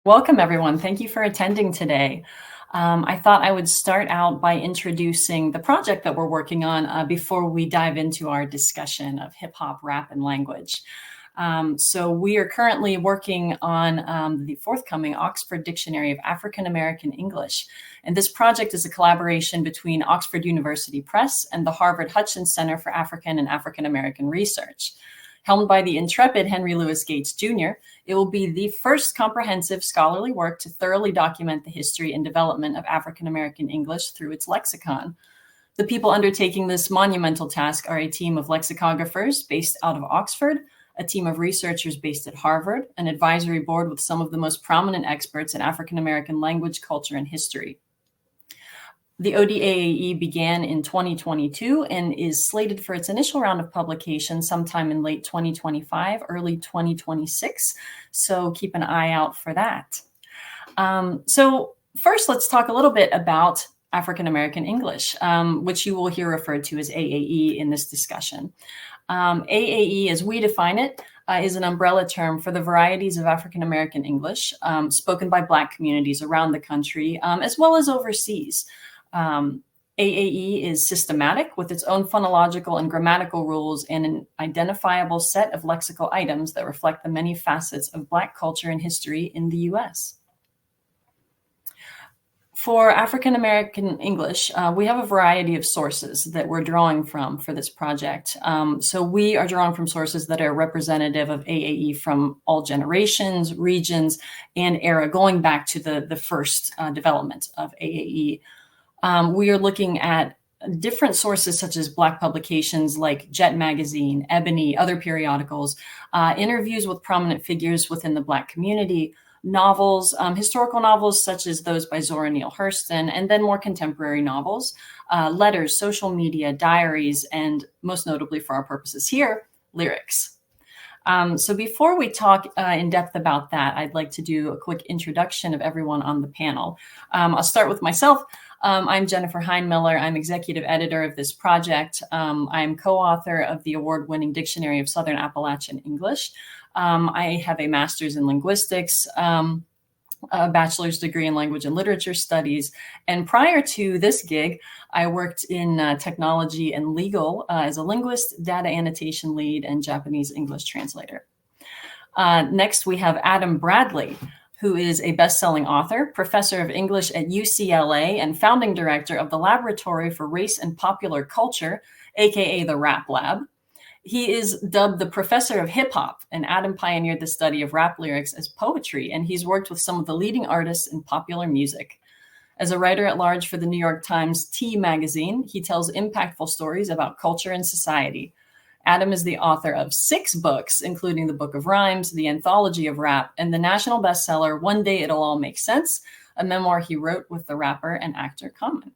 Welcome, everyone. Thank you for attending today. I thought I would start out by introducing the project that we're working on before we dive into our discussion of hip hop, rap, and language. So we are currently working on the forthcoming Oxford Dictionary of African American English. And this project is a collaboration between Oxford University Press and the Harvard Hutchins Center for African and African American Research. Helmed by the intrepid Henry Louis Gates Jr., it will be the first comprehensive scholarly work to thoroughly document the history and development of African American English through its lexicon. The people undertaking this monumental task are a team of lexicographers based out of Oxford, a team of researchers based at Harvard, an advisory board with some of the most prominent experts in African American language, culture, and history. The ODAAE began in 2022 and is slated for its initial round of publication sometime in late 2025, early 2026. So keep an eye out for that. So first, let's talk a little bit about African American English, which you will hear referred to as AAE in this discussion. AAE, as we define it, is an umbrella term for the varieties of African American English spoken by Black communities around the country, as well as overseas. AAE is systematic with its own phonological and grammatical rules and an identifiable set of lexical items that reflect the many facets of Black culture and history in the U.S. For African American English, we have a variety of sources that we're drawing from for this project. So we are drawing from sources that are representative of AAE from all generations, regions, and era, going back to the first development of AAE. We are looking at different sources such as Black publications like Jet Magazine, Ebony, other periodicals, interviews with prominent figures within the Black community, novels, historical novels such as those by Zora Neale Hurston, and then more contemporary novels, letters, social media, diaries, and most notably for our purposes here, lyrics. So before we talk in depth about that, I'd like to do a quick introduction of everyone on the panel. I'll start with myself. I'm Jennifer Heinmiller. I'm executive editor of this project. I'm co-author of the award-winning Dictionary of Southern Appalachian English. I have a master's in linguistics, a bachelor's degree in language and literature studies. And prior to this gig, I worked in technology and legal as a linguist, data annotation lead, and Japanese English translator. Next, we have Adam Bradley, who is a best-selling author, professor of English at UCLA, and founding director of the Laboratory for Race and Popular Culture, aka the Rap Lab. He is dubbed the professor of hip hop, and Adam pioneered the study of rap lyrics as poetry, and he's worked with some of the leading artists in popular music. As a writer at large for the New York Times T magazine, he tells impactful stories about culture and society. Adam is the author of 6 books, including the Book of Rhymes, the Anthology of Rap, and the national bestseller, One Day It'll All Make Sense, a memoir he wrote with the rapper and actor Common.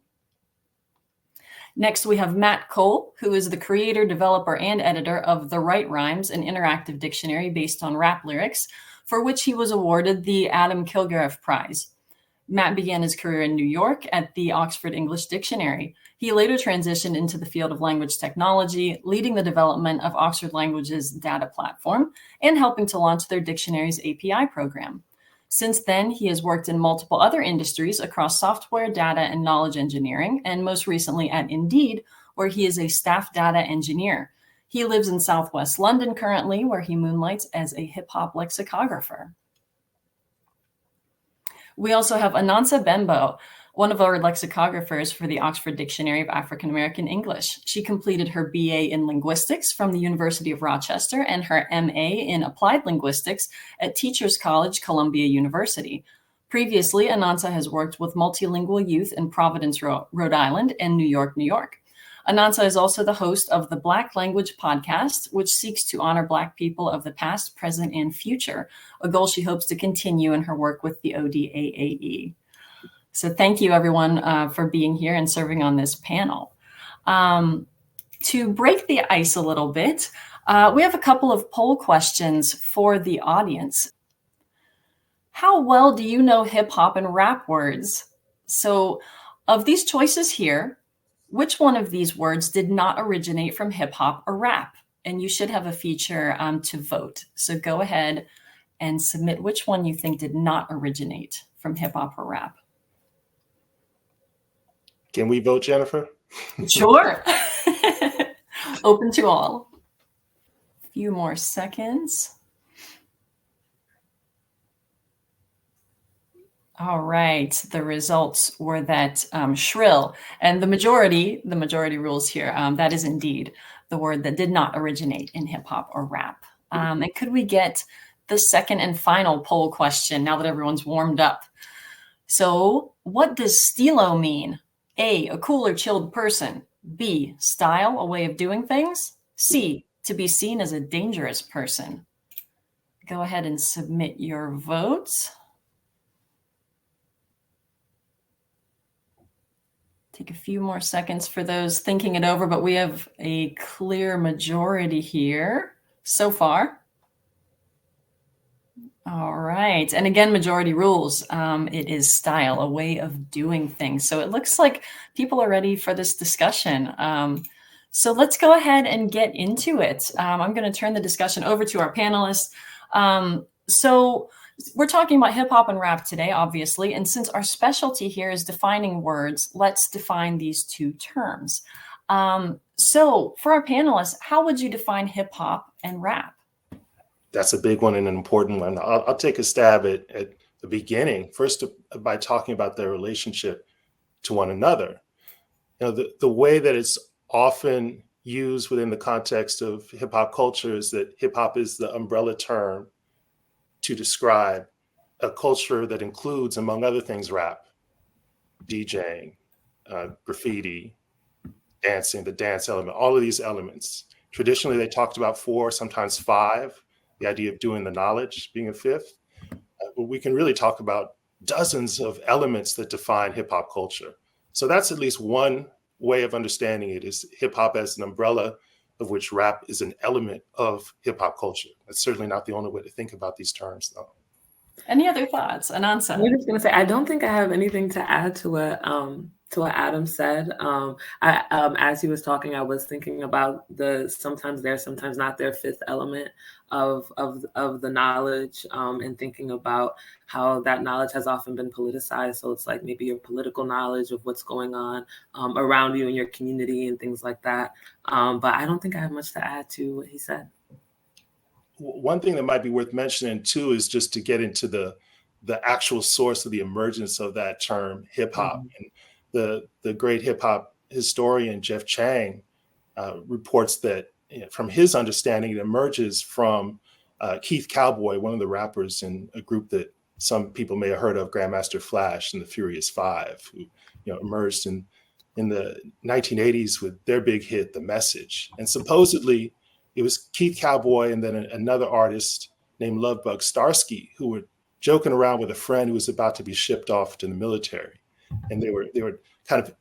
Next, we have Matt Cole, who is the creator, developer, and editor of The Right Rhymes, an interactive dictionary based on rap lyrics, for which he was awarded the Adam Kilgariff Prize. Matt began his career in New York at the Oxford English Dictionary. He later transitioned into the field of language technology, leading the development of Oxford Language's data platform and helping to launch their dictionary's API program. Since then, he has worked in multiple other industries across software, data, and knowledge engineering, and most recently at Indeed, where he is a staff data engineer. He lives in Southwest London currently, where he moonlights as a hip-hop lexicographer. We also have Anansa Bembo, one of our lexicographers for the Oxford Dictionary of African American English. She completed her BA in linguistics from the University of Rochester and her MA in applied linguistics at Teachers College, Columbia University. Previously, Anansa has worked with multilingual youth in Providence, Rhode Island, and New York, New York. Anansa is also the host of the Black Language Podcast, which seeks to honor Black people of the past, present, and future, a goal she hopes to continue in her work with the ODAAE. So thank you, everyone, for being here and serving on this panel. To break the ice a little bit, we have a couple of poll questions for the audience. How well do you know hip hop and rap words? So of these choices here, which one of these words did not originate from hip hop or rap? And you should have a feature to vote. So go ahead and submit which one you think did not originate from hip hop or rap. Can we vote, Jennifer? Sure. Open to all. A few more seconds. All right, the results were that shrill, and the majority rules here, that is indeed the word that did not originate in hip hop or rap. And could we get the second and final poll question now that everyone's warmed up? So what does stilo mean? A cool or chilled person. B, style, a way of doing things. C, to be seen as a dangerous person. Go ahead and submit your votes. Take a few more seconds for those thinking it over, but we have a clear majority here so far. All right. And again, majority rules. It is style, a way of doing things. So it looks like people are ready for this discussion. So let's go ahead and get into it. I'm going to turn the discussion over to our panelists. So we're talking about hip hop and rap today, obviously. And since our specialty here is defining words, let's define these two terms. So for our panelists, how would you define hip hop and rap? That's a big one and an important one. I'll take a stab at the beginning, first by talking about their relationship to one another. You know, the way that it's often used within the context of hip hop culture is that hip hop is the umbrella term to describe a culture that includes, among other things, rap, DJing, graffiti, dancing, the dance element, all of these elements. Traditionally, they talked about 4, sometimes 5, the idea of doing the knowledge being a 5th. But we can really talk about dozens of elements that define hip hop culture. So that's at least one way of understanding it, is hip hop as an umbrella of which rap is an element of hip hop culture. That's certainly not the only way to think about these terms, though. Any other thoughts, Anansa? I'm just gonna say, I don't think I have anything to add to what Adam said. As he was talking, I was thinking about the sometimes there, sometimes not there 5th element of the knowledge, and thinking about how that knowledge has often been politicized. So it's like maybe your political knowledge of what's going on around you in your community and things like that. But I don't think I have much to add to what he said. One thing that might be worth mentioning too is just to get into the actual source of the emergence of that term hip hop. And the great hip hop historian Jeff Chang reports that, you know, from his understanding, it emerges from Keith Cowboy, one of the rappers in a group that some people may have heard of, Grandmaster Flash and the Furious Five, who, you know, emerged in the 1980s with their big hit, The Message. And supposedly it was Keith Cowboy and then another artist named Lovebug Starsky who were joking around with a friend who was about to be shipped off to the military. And they were kind of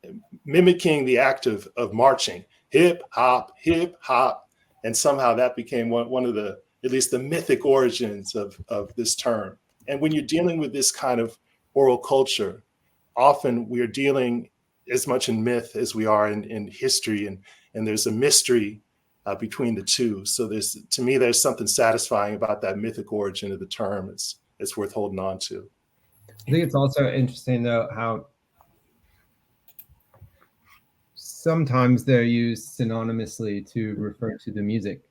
mimicking the act of marching, hip hop, hip hop. And somehow that became one of the, at least the mythic origins of this term. And when you're dealing with this kind of oral culture, often we are dealing as much in myth as we are in history, and there's a mystery between the two. So to me, there's something satisfying about that mythic origin of the term. It's worth holding on to. I think it's also interesting, though, how sometimes they're used synonymously to refer to the music,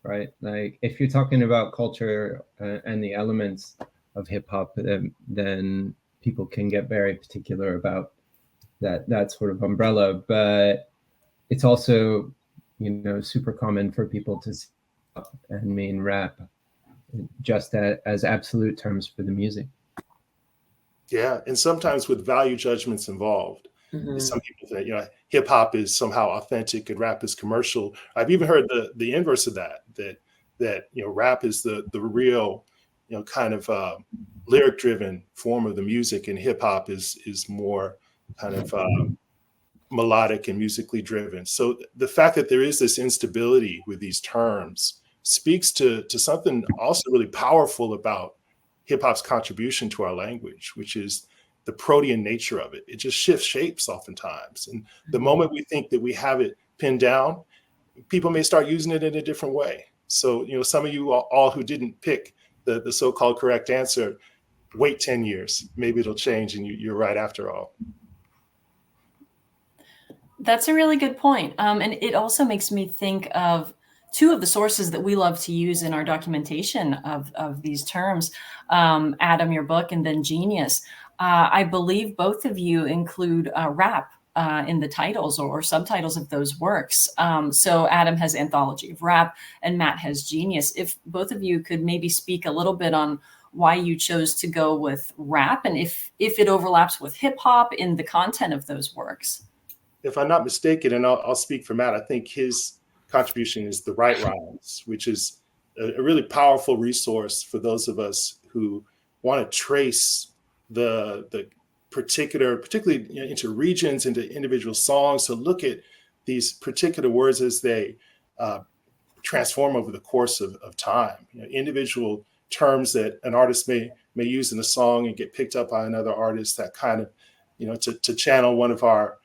right? Like if you're talking about culture and the elements of hip hop, then people can get very particular about that sort of umbrella. But it's also, you know, super common for people to see and mean rap just as absolute terms for the music. Yeah, and sometimes with value judgments involved. Mm-hmm. Some people think, you know, hip hop is somehow authentic and rap is commercial. I've even heard the inverse of that you know, rap is the real, you know, kind of lyric driven form of the music, and hip hop is more kind of melodic and musically driven. So the fact that there is this instability with these terms speaks to something also really powerful about hip hop's contribution to our language, which is the protean nature of it. It just shifts shapes oftentimes. And the moment we think that we have it pinned down, people may start using it in a different way. So, you know, some of you all who didn't pick the so-called correct answer, wait 10 years. Maybe it'll change and you're right after all. That's a really good point. And it also makes me think of two of the sources that we love to use in our documentation of these terms, Adam, your book, and then Genius. I believe both of you include rap in the titles or subtitles of those works. So Adam has Anthology of Rap and Matt has Genius. If both of you could maybe speak a little bit on why you chose to go with rap and if it overlaps with hip hop in the content of those works. If I'm not mistaken, and I'll speak for Matt, I think his contribution is the Right Rhymes, which is a really powerful resource for those of us who want to trace the particularly into regions, into individual songs, to look at these particular words as they transform over the course of time. Individual terms that an artist may use in a song and get picked up by another artist, that kind of, to channel one of our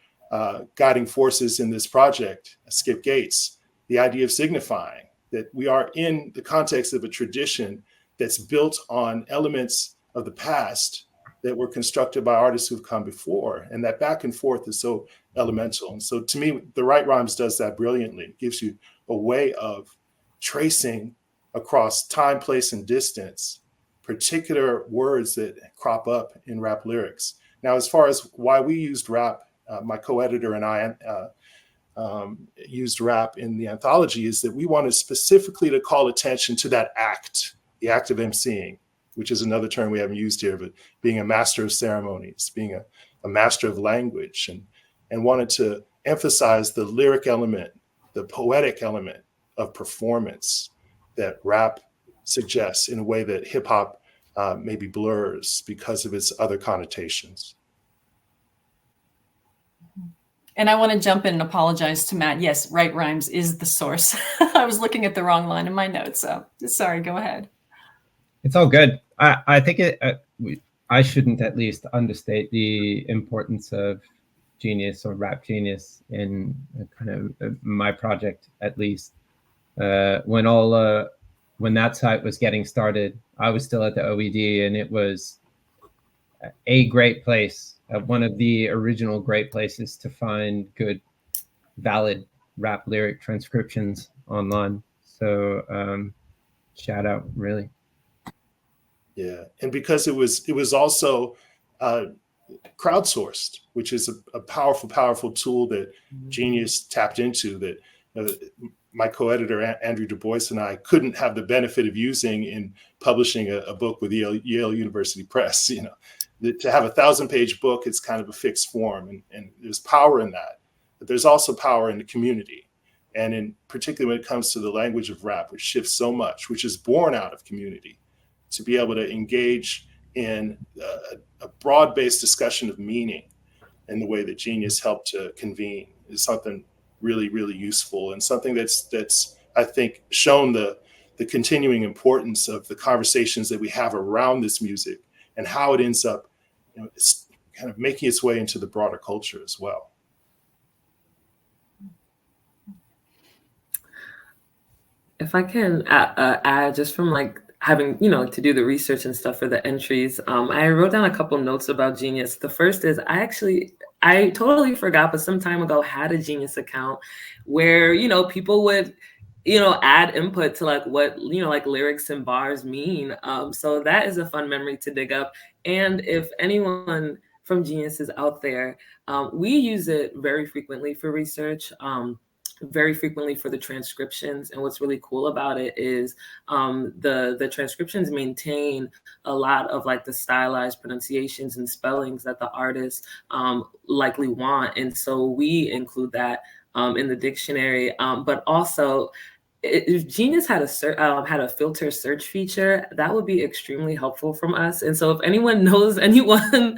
guiding forces in this project, Skip Gates, the idea of signifying that we are in the context of a tradition that's built on elements of the past that were constructed by artists who've come before. And that back and forth is so elemental. And so to me, the Right Rhymes does that brilliantly. It gives you a way of tracing across time, place, and distance particular words that crop up in rap lyrics. Now, as far as why we used rap, my co-editor and I used rap in the anthology, is that we wanted specifically to call attention to that act, the act of emceeing, which is another term we haven't used here, but being a master of ceremonies, being a master of language, and wanted to emphasize the lyric element, the poetic element of performance that rap suggests in a way that hip hop maybe blurs because of its other connotations. And I want to jump in and apologize to Matt. Yes, Right Rhymes is the source. I was looking at the wrong line in my notes, so sorry, go ahead. It's all good. I think I shouldn't at least understate the importance of Genius or Rap Genius in kind of my project, at least. When that site was getting started, I was still at the OED, and it was a great place, one of the original great places to find good, valid rap lyric transcriptions online. So shout out, really. Yeah, and because it was also crowdsourced, which is a powerful tool that Genius tapped into, that my co-editor Andrew Du Bois and I couldn't have the benefit of using in publishing a book with Yale University Press. To have a 1,000-page book, it's kind of a fixed form, and there's power in that. But there's also power in the community, and in particular when it comes to the language of rap, which shifts so much, which is born out of community. To be able to engage in a broad-based discussion of meaning in the way that Genius helped to convene is something really, really useful, and something that's I think shown the continuing importance of the conversations that we have around this music and how it ends up, it's kind of making its way into the broader culture as well. If I can add, just from having, to do the research and stuff for the entries, I wrote down a couple notes about Genius. The first is I totally forgot, but some time ago had a Genius account where, people would, add input to what, lyrics and bars mean. So that is a fun memory to dig up. And if anyone from Genius is out there, we use it very frequently for research. Very frequently for the transcriptions. And what's really cool about it is the transcriptions maintain a lot of the stylized pronunciations and spellings that the artists likely want. And so we include that in the dictionary, but also if Genius had a filter search feature, that would be extremely helpful from us. And so if anyone knows anyone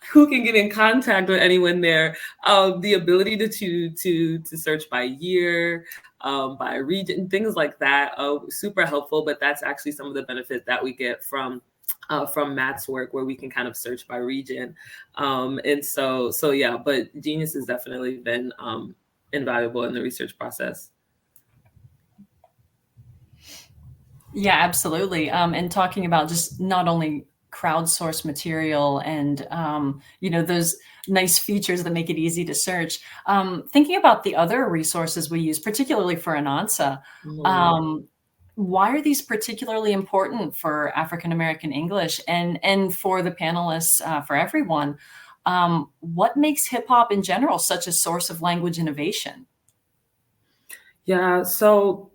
who can get in contact with anyone there, the ability to search by year, by region, things like that, super helpful. But that's actually some of the benefit that we get from Matt's work, where we can kind of search by region. And so yeah, but Genius has definitely been invaluable in the research process. Yeah, absolutely. And talking about just not only crowdsourced material and those nice features that make it easy to search. Thinking about the other resources we use, particularly for Anansa, why are these particularly important for African American English and for the panelists, for everyone? What makes hip hop in general such a source of language innovation? Yeah, so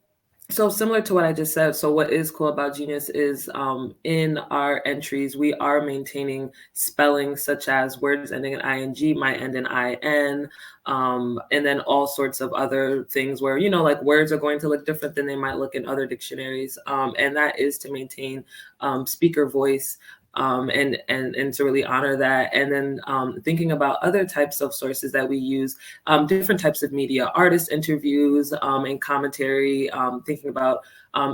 similar to what I just said, so what is cool about Genius is in our entries, we are maintaining spelling such as words ending in ing might end in in, and then all sorts of other things where, like words are going to look different than they might look in other dictionaries. And that is to maintain speaker voice. And to really honor that. And then thinking about other types of sources that we use, different types of media, artist interviews and commentary, thinking about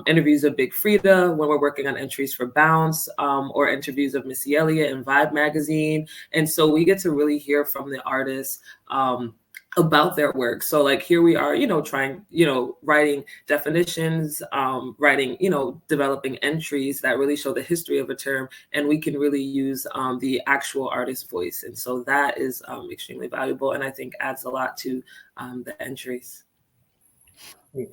interviews of Big Frida when we're working on entries for Bounce, or interviews of Missy Elliott in Vibe magazine. And so we get to really hear from the artists about their work. So like here we are, trying, writing definitions, writing, developing entries that really show the history of a term, and we can really use the actual artist's voice. And so that is extremely valuable, and I think adds a lot to the entries.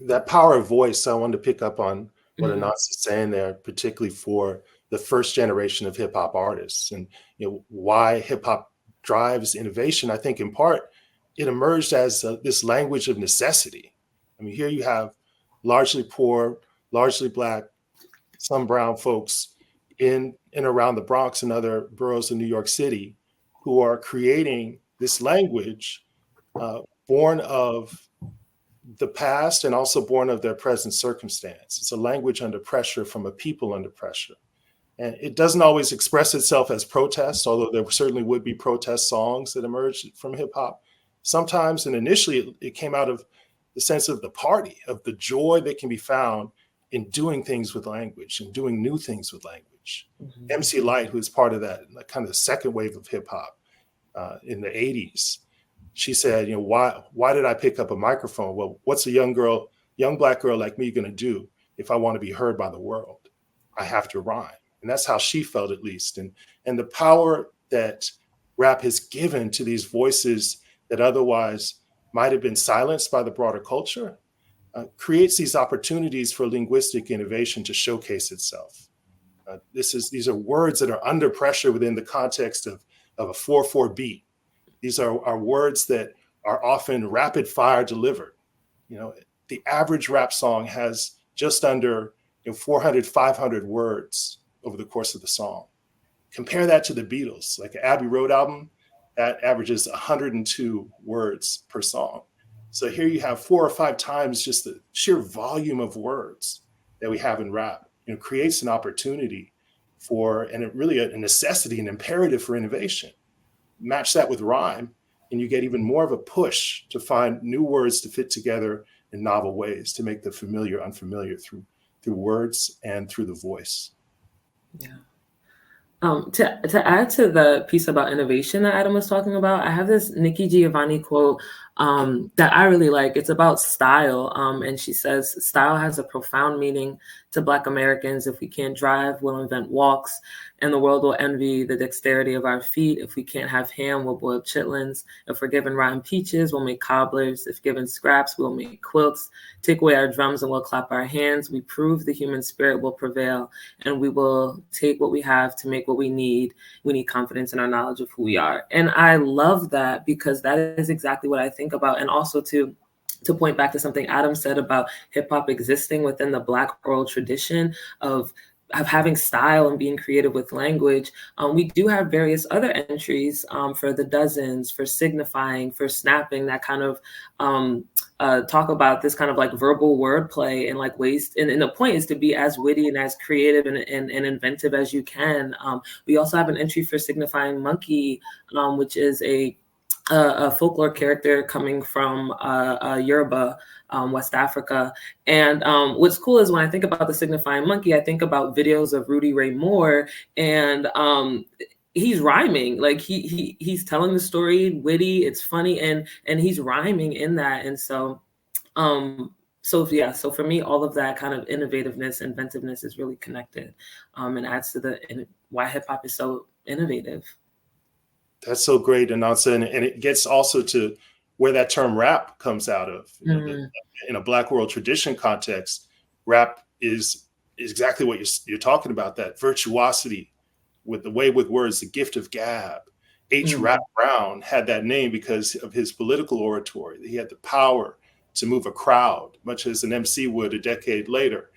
That power of voice, I wanted to pick up on what Anas is saying there, particularly for the first generation of hip hop artists, and why hip hop drives innovation. I think in part it emerged as this language of necessity. I mean, here you have largely poor, largely Black, some brown folks in and around the Bronx and other boroughs of New York City who are creating this language born of the past and also born of their present circumstance. It's a language under pressure from a people under pressure. And it doesn't always express itself as protest, although there certainly would be protest songs that emerged from hip hop. Sometimes, and initially, it came out of the sense of the party, of the joy that can be found in doing things with language and doing new things with language. MC Lyte, who is part of that kind of second wave of hip hop in the 80s, she said, why did I pick up a microphone? Well, what's a young Black girl like me going to do if I want to be heard by the world? I have to rhyme. And that's how she felt, at least. And the power that rap has given to these voices that otherwise might have been silenced by the broader culture creates these opportunities for linguistic innovation to showcase itself. These are words that are under pressure within the context of a 4/4 beat. These are words that are often rapid fire delivered. The average rap song has just under 400, 500 words over the course of the song. Compare that to the Beatles, like an Abbey Road album, that averages 102 words per song. So here you have 4 or 5 times just the sheer volume of words that we have in rap. Creates an opportunity for, and really a necessity, an imperative for innovation. Match that with rhyme, and you get even more of a push to find new words to fit together in novel ways, to make the familiar unfamiliar through words and through the voice. Yeah. To add to the piece about innovation that Adam was talking about, I have this Nikki Giovanni quote that I really like. It's about style. And she says, style has a profound meaning to Black Americans. If we can't drive, we'll invent walks, and the world will envy the dexterity of our feet. If we can't have ham, we'll boil chitlins. If we're given rotten peaches, we'll make cobblers. If given scraps, we'll make quilts. Take away our drums and we'll clap our hands. We prove the human spirit will prevail, and we will take what we have to make what we need. We need confidence in our knowledge of who we are. And I love that, because that is exactly what I think about. And also to point back to something Adam said about hip hop existing within the Black oral tradition of having style and being creative with language. We do have various other entries for the dozens, for signifying, for snapping, that kind of talk about this kind of like verbal wordplay and like ways. And the point is to be as witty and as creative and inventive as you can. We also have an entry for signifying monkey, which is a folklore character coming from Yoruba, West Africa. And what's cool is when I think about the signifying monkey, I think about videos of Rudy Ray Moore, and he's rhyming. Like he's telling the story witty, it's funny, and he's rhyming in that. And so so for me, all of that kind of innovativeness, inventiveness is really connected, and adds to why hip hop is so innovative. That's so great, Anansa, and it gets also to where that term rap comes out of. In a Black world tradition context, rap is exactly what you're talking about, that virtuosity with the way with words, the gift of gab. Rap Brown had that name because of his political oratory. He had the power to move a crowd, much as an MC would a decade later,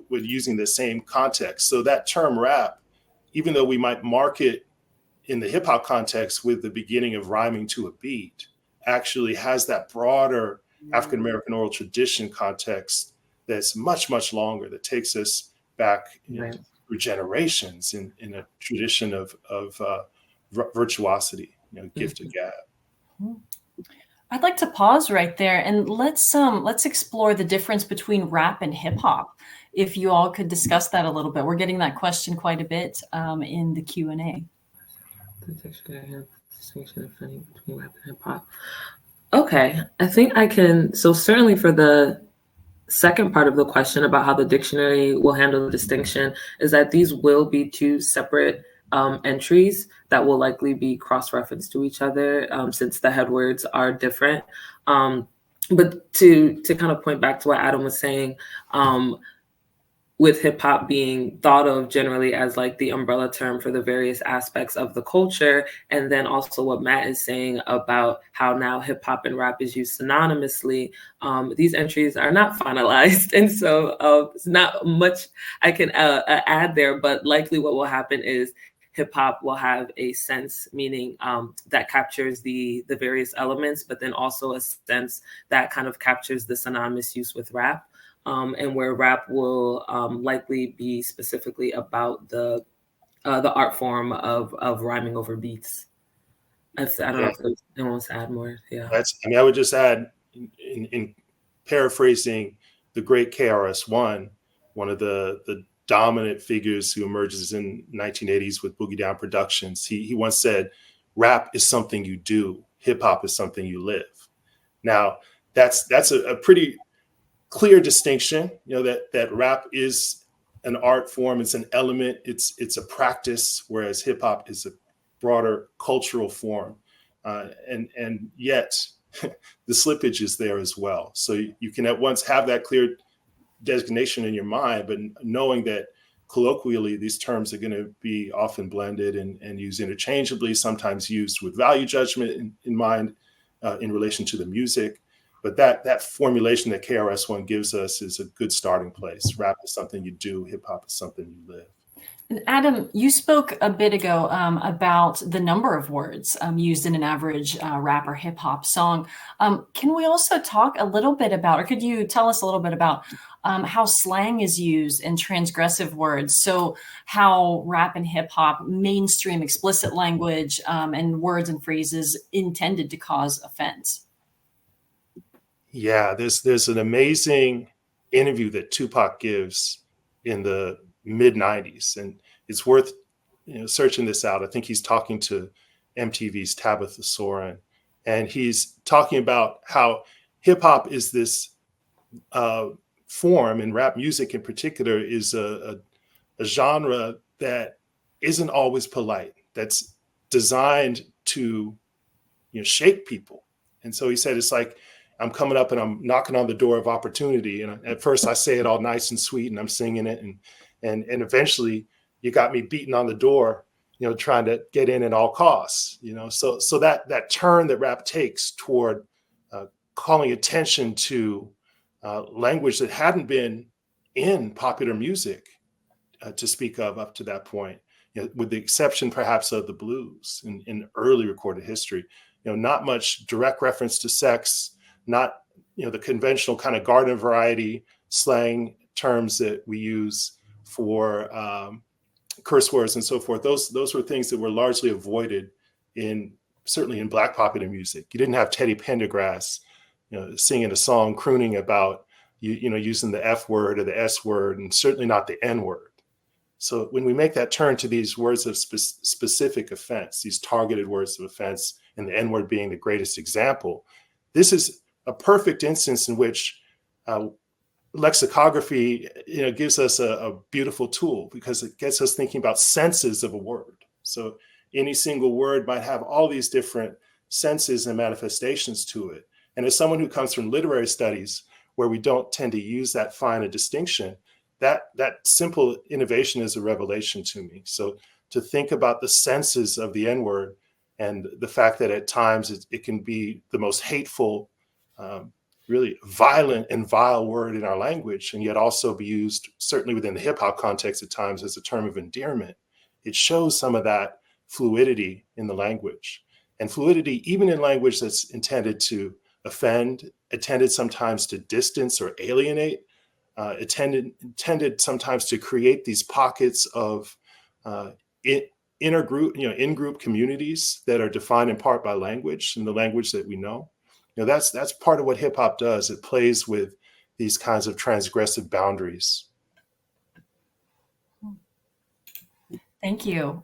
with using the same context. So that term rap, even though we might mark it in the hip hop context with the beginning of rhyming to a beat, actually has that broader African American oral tradition context that's much, much longer, that takes us back through generations in a tradition of virtuosity, gift of gab. I'd like to pause right there and let's explore the difference between rap and hip hop. If you all could discuss that a little bit. We're getting that question quite a bit in the Q&A. Between rap and hip hop. Okay, I think I can. So certainly for the second part of the question about how the dictionary will handle the distinction, is that these will be two separate entries that will likely be cross-referenced to each other, since the headwords are different. But to kind of point back to what Adam was saying, with hip hop being thought of generally as like the umbrella term for the various aspects of the culture. And then also what Matt is saying about how now hip hop and rap is used synonymously. These entries are not finalized. And so it's not much I can add there, but likely what will happen is hip hop will have a sense, meaning that captures the various elements, but then also a sense that kind of captures the synonymous use with rap. And where rap will likely be specifically about the art form of rhyming over beats. I don't know if anyone wants to add more. Yeah, I would just add, in paraphrasing the great KRS-One, one of the dominant figures who emerges in 1980s with Boogie Down Productions. He once said, "Rap is something you do. Hip hop is something you live." Now, that's a pretty clear distinction, that rap is an art form, it's an element, it's a practice, whereas hip hop is a broader cultural form, and yet the slippage is there as well. So you can at once have that clear designation in your mind, but knowing that colloquially these terms are going to be often blended and used interchangeably, sometimes used with value judgment in mind in relation to the music. But that formulation that KRS-One gives us is a good starting place. Rap is something you do, hip hop is something you live. And Adam, you spoke a bit ago about the number of words used in an average rap or hip hop song. Can we also talk a little bit about, or could you tell us a little bit about how slang is used in transgressive words? So how rap and hip hop mainstream explicit language and words and phrases intended to cause offense. Yeah, there's an amazing interview that Tupac gives in the mid 90s, and it's worth searching this out. I think he's talking to MTV's Tabitha Soren, and he's talking about how hip hop is this form, and rap music in particular is a genre that isn't always polite, that's designed to shake people. And so he said, it's like I'm coming up and I'm knocking on the door of opportunity. And at first I say it all nice and sweet and I'm singing it. And eventually you got me beating on the door, trying to get in at all costs, so that turn that rap takes toward calling attention to language that hadn't been in popular music to speak of up to that point, with the exception perhaps of the blues in early recorded history, not much direct reference to sex, not the conventional kind of garden variety slang terms that we use for curse words and so forth. Those were things that were largely avoided certainly in Black popular music. You didn't have Teddy Pendergrass singing a song crooning about using the F word or the S word, and certainly not the N word. So when we make that turn to these words of specific offense, these targeted words of offense, and the N word being the greatest example, this is a perfect instance in which lexicography, gives us a beautiful tool because it gets us thinking about senses of a word. So any single word might have all these different senses and manifestations to it. And as someone who comes from literary studies, where we don't tend to use that fine a distinction, that simple innovation is a revelation to me. So to think about the senses of the N-word and the fact that at times it can be the most hateful, really violent and vile word in our language, and yet also be used, certainly within the hip hop context at times, as a term of endearment. It shows some of that fluidity in the language, and fluidity even in language that's intended to offend, intended sometimes to distance or alienate, intended sometimes to create these pockets of intergroup, in-group communities that are defined in part by language and the language that we know. That's part of what hip hop does. It plays with these kinds of transgressive boundaries. Thank you.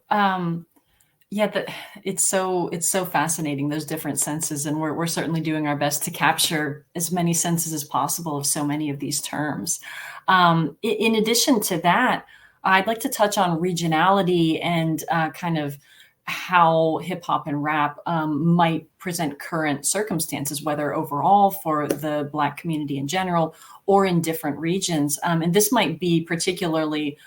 Yeah, it's so fascinating, those different senses, and we're certainly doing our best to capture as many senses as possible of so many of these terms. In addition to that, I'd like to touch on regionality and kind of how hip hop and rap might present current circumstances, whether overall for the Black community in general or in different regions. And this might be particularly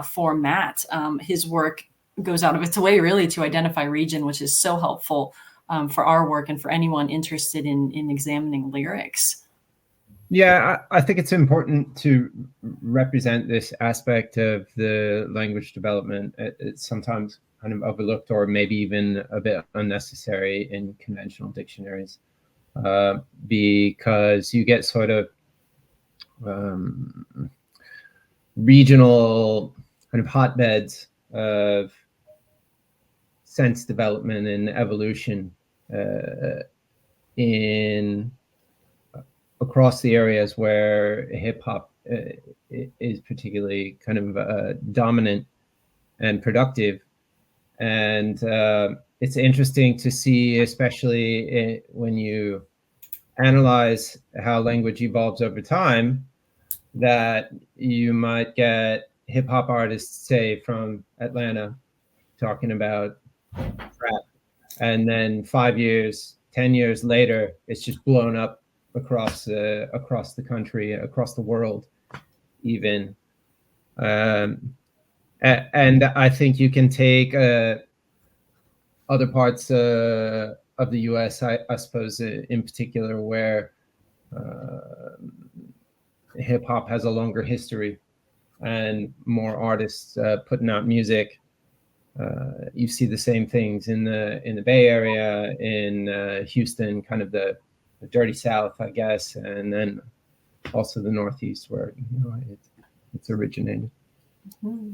for Matt. His work goes out of its way really to identify region, which is so helpful for our work and for anyone interested in examining lyrics. Yeah, I think it's important to represent this aspect of the language development. It's sometimes kind of overlooked or maybe even a bit unnecessary in conventional dictionaries, because you get sort of regional kind of hotbeds of sense development and evolution across the areas where hip hop is particularly kind of dominant and productive. And it's interesting to see, especially when you analyze how language evolves over time, that you might get hip hop artists, say from Atlanta, talking about rap, and then 5 years, 10 years later, it's just blown up across the country, across the world, even. And I think you can take other parts of the U.S., I suppose, in particular, where hip hop has a longer history and more artists putting out music. You see the same things in the Bay Area, in Houston, kind of the dirty South, I guess, and then also the Northeast, where it's originated. Mm-hmm.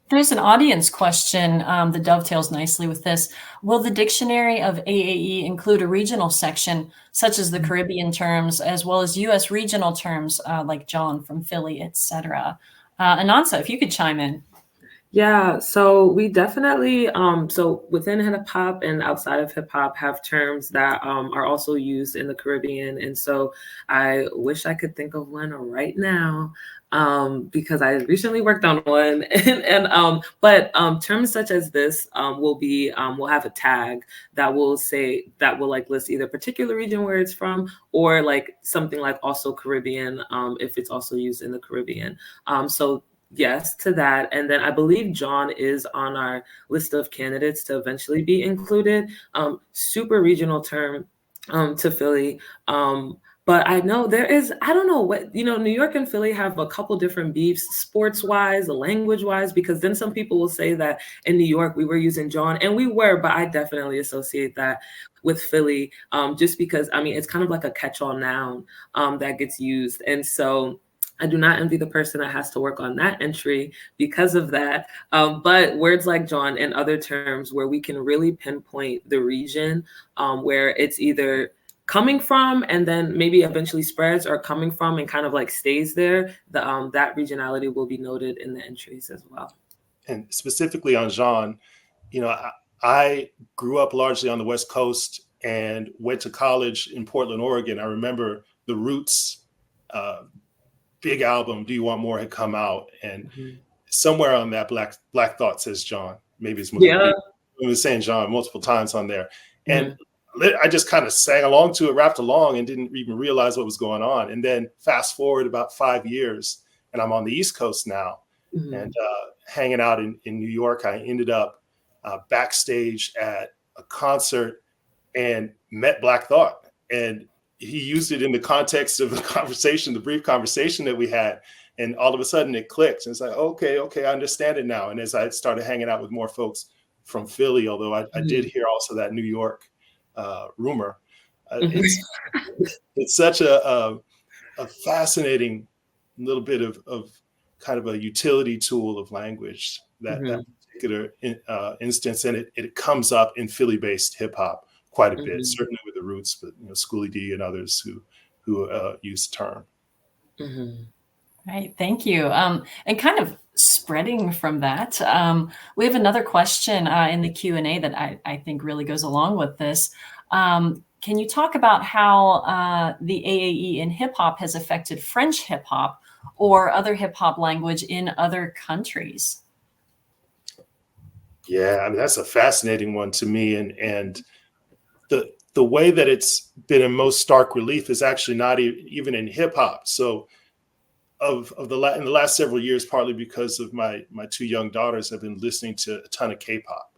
There's an audience question that dovetails nicely with this. Will the dictionary of AAE include a regional section, such as the Caribbean terms, as well as U.S. regional terms like John from Philly, etc.? Anansa, if you could chime in. Yeah, so we definitely, so within hip hop and outside of hip hop have terms that are also used in the Caribbean. And so I wish I could think of one right now because I recently worked on one. But terms such as this will have a tag that will say, that will like list either particular region where it's from or like something like also Caribbean if it's also used in the Caribbean. So yes to that. And then I believe John is on our list of candidates to eventually be included. Super regional term to Philly. But I know there is, I don't know what, New York and Philly have a couple different beefs, sports-wise, language-wise, because then some people will say that in New York we were using John, and we were, but I definitely associate that with Philly, just because, it's kind of like a catch-all noun that gets used. And so I do not envy the person that has to work on that entry because of that. But words like John and other terms where we can really pinpoint the region where it's either coming from and then maybe eventually spreads, or coming from and kind of like stays there, that regionality will be noted in the entries as well. And specifically on Jean, I grew up largely on the West Coast and went to college in Portland, Oregon. I remember the roots big album, Do You Want More, had come out, and somewhere on that, Black Thought says John. Maybe it's Malik. He was saying John multiple times on there, and I just kind of sang along to it, rapped along, and didn't even realize what was going on. And then fast forward about 5 years, and I'm on the East Coast now, and hanging out in New York. I ended up backstage at a concert and met Black Thought, and he used it in the context of the conversation, the brief conversation that we had. And all of a sudden it clicked. And it's like, okay, I understand it now. And as I started hanging out with more folks from Philly, although I did hear also that New York rumor, it's such a fascinating little bit of kind of a utility tool of language, that particular instance. And it comes up in Philly-based hip hop quite a bit, certainly with the Roots, but Schoolie D and others who use the term. Right, thank you. And kind of spreading from that, we have another question in the Q&A that I think really goes along with this. Can you talk about how the AAE in hip hop has affected French hip hop or other hip hop language in other countries? Yeah, I mean, that's a fascinating one to me. And the way that it's been in most stark relief is actually not even in hip hop. So in the last several years, partly because of my two young daughters, have been listening to a ton of K-pop,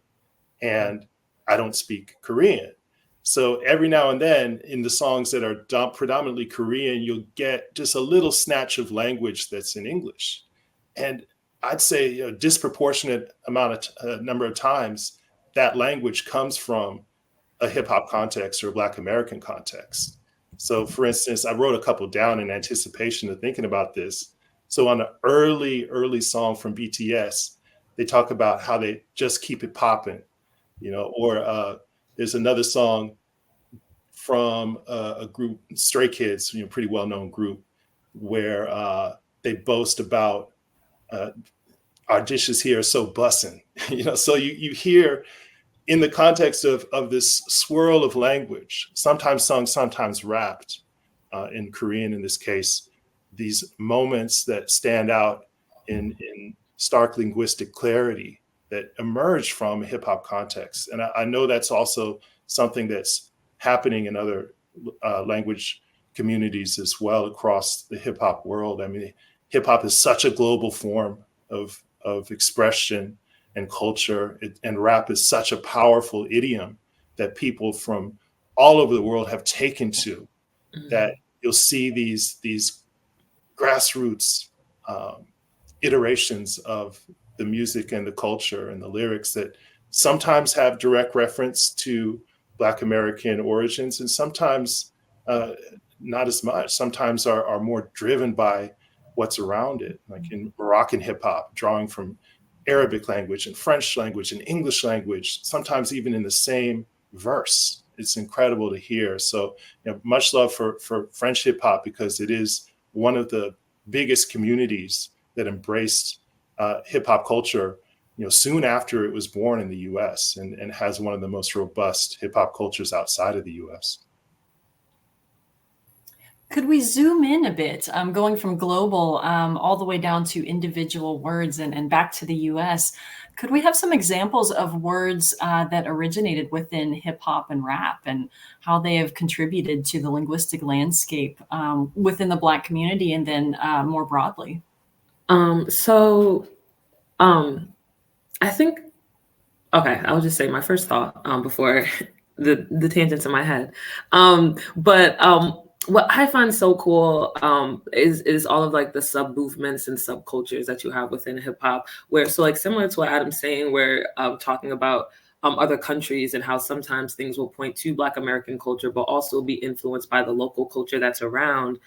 and I don't speak Korean. So every now and then in the songs that are predominantly Korean, you'll get just a little snatch of language that's in English. And I'd say a disproportionate number of times that language comes from a hip hop context or a Black American context. So for instance, I wrote a couple down in anticipation of thinking about this. So on an early song from BTS, they talk about how they just keep it popping, or there's another song from a group, Stray Kids, pretty well-known group, where they boast about our dishes here are so bussin', so you hear in the context of this swirl of language, sometimes sung, sometimes rapped, in Korean in this case, these moments that stand out in stark linguistic clarity that emerge from a hip hop context. And I know that's also something that's happening in other language communities as well across the hip hop world. I mean, hip hop is such a global form of expression and culture, and rap is such a powerful idiom that people from all over the world have taken to, that you'll see these grassroots iterations of the music and the culture and the lyrics that sometimes have direct reference to Black American origins, and sometimes not as much. Sometimes are more driven by what's around it, like in Moroccan hip hop, drawing from Arabic language and French language and English language, sometimes even in the same verse. It's incredible to hear. So much love for French hip hop, because it is one of the biggest communities that embraced hip hop culture, soon after it was born in the US, and has one of the most robust hip hop cultures outside of the US. Could we zoom in a bit, going from global all the way down to individual words and back to the US? Could we have some examples of words that originated within hip hop and rap, and how they have contributed to the linguistic landscape within the Black community, and then more broadly? I think, okay, I'll just say my first thought before the tangents in my head. What I find so cool is all of like the sub movements and subcultures that you have within hip hop, where similar to what Adam's saying, where talking about other countries and how sometimes things will point to Black American culture, but also be influenced by the local culture that's around.